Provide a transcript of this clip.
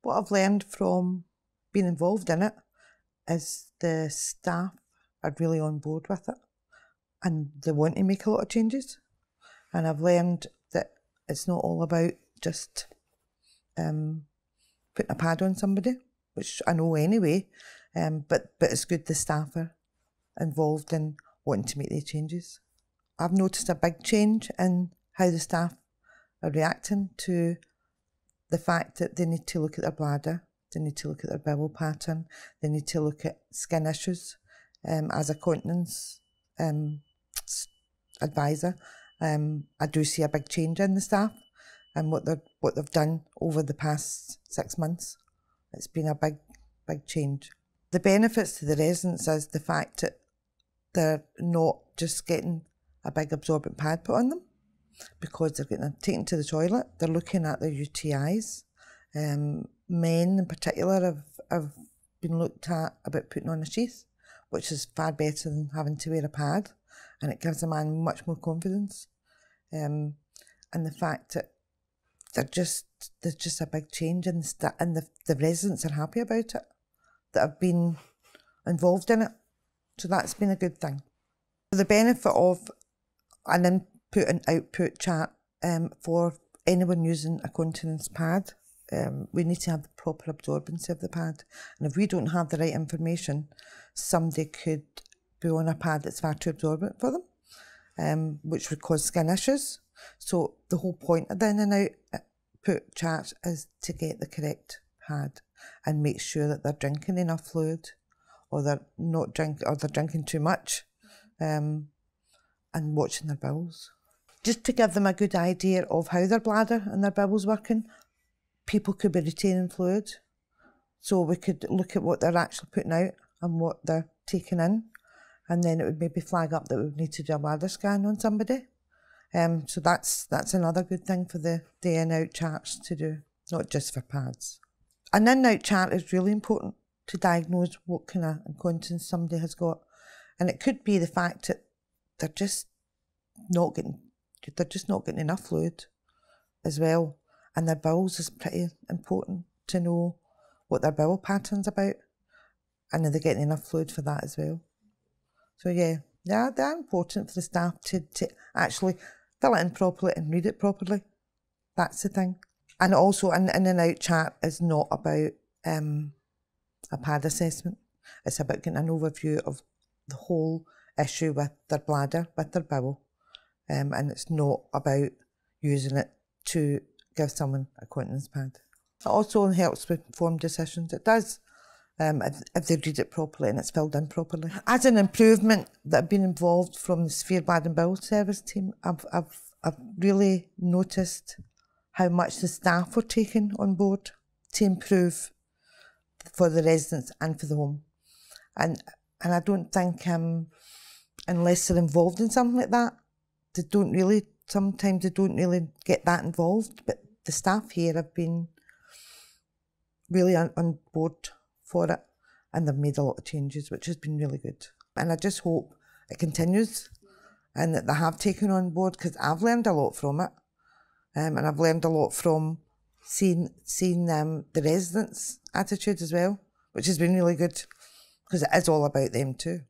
What I've learned from being involved in it is the staff are really on board with it and they want to make a lot of changes. And I've learned that it's not all about just putting a pad on somebody, which I know anyway, but it's good the staff are involved in wanting to make these changes. I've noticed a big change in how the staff are reacting to the fact that they need to look at their bladder, they need to look at their bowel pattern, they need to look at skin issues. As a Continence Adviser, I do see a big change in the staff and what they've done over the past 6 months. It's been a big change. The benefits to the residents is the fact that they're not just getting a big absorbent pad put on them because they're getting taken to the toilet. They're looking at their UTIs. Men in particular have been looked at about putting on a sheath, which is far better than having to wear a pad, and it gives a man much more confidence. And the fact that there's just a big change and the residents are happy about it, that have been involved in it. So that's been a good thing. The benefit of an input and output chat for anyone using a continence pad, we need to have the proper absorbency of the pad. And if we don't have the right information, somebody could be on a pad that's far too absorbent for them, which would cause skin issues. So the whole point of the in and output chat is to get the correct pad and make sure that they're drinking enough fluid, or they're drinking too much, and watching their bowels. Just to give them a good idea of how their bladder and their bowel's working, people could be retaining fluid. So we could look at what they're actually putting out and what they're taking in, and then it would maybe flag up that we would need to do a bladder scan on somebody. So that's another good thing for the in and out charts to do, not just for pads. An in and out chart is really important to diagnose what kind of incontinence somebody has got. And it could be the fact that they're just not getting enough fluid as well. And their bowels is pretty important to know what their bowel pattern's about. And are they getting enough fluid for that as well? So yeah, they're important for the staff to actually fill it in properly and read it properly. That's the thing. And also an in and out chart is not about a pad assessment. It's about getting an overview of the whole issue with their bladder, with their bowel. And it's not about using it to give someone a continence pad. It also helps with informed decisions. It does, if they read it properly and it's filled in properly. As an improvement that I've been involved from the Severe Bladder and Bowel Service team, I've really noticed how much the staff were taking on board to improve for the residents and for the home. And I don't think, unless they're involved in something like that, sometimes they don't really get that involved. But the staff here have been really on board for it, and they've made a lot of changes, which has been really good. And I just hope it continues and that they have taken on board, because I've learned a lot from it. And I've learned a lot from seeing the residents' attitude as well, which has been really good, because it is all about them too.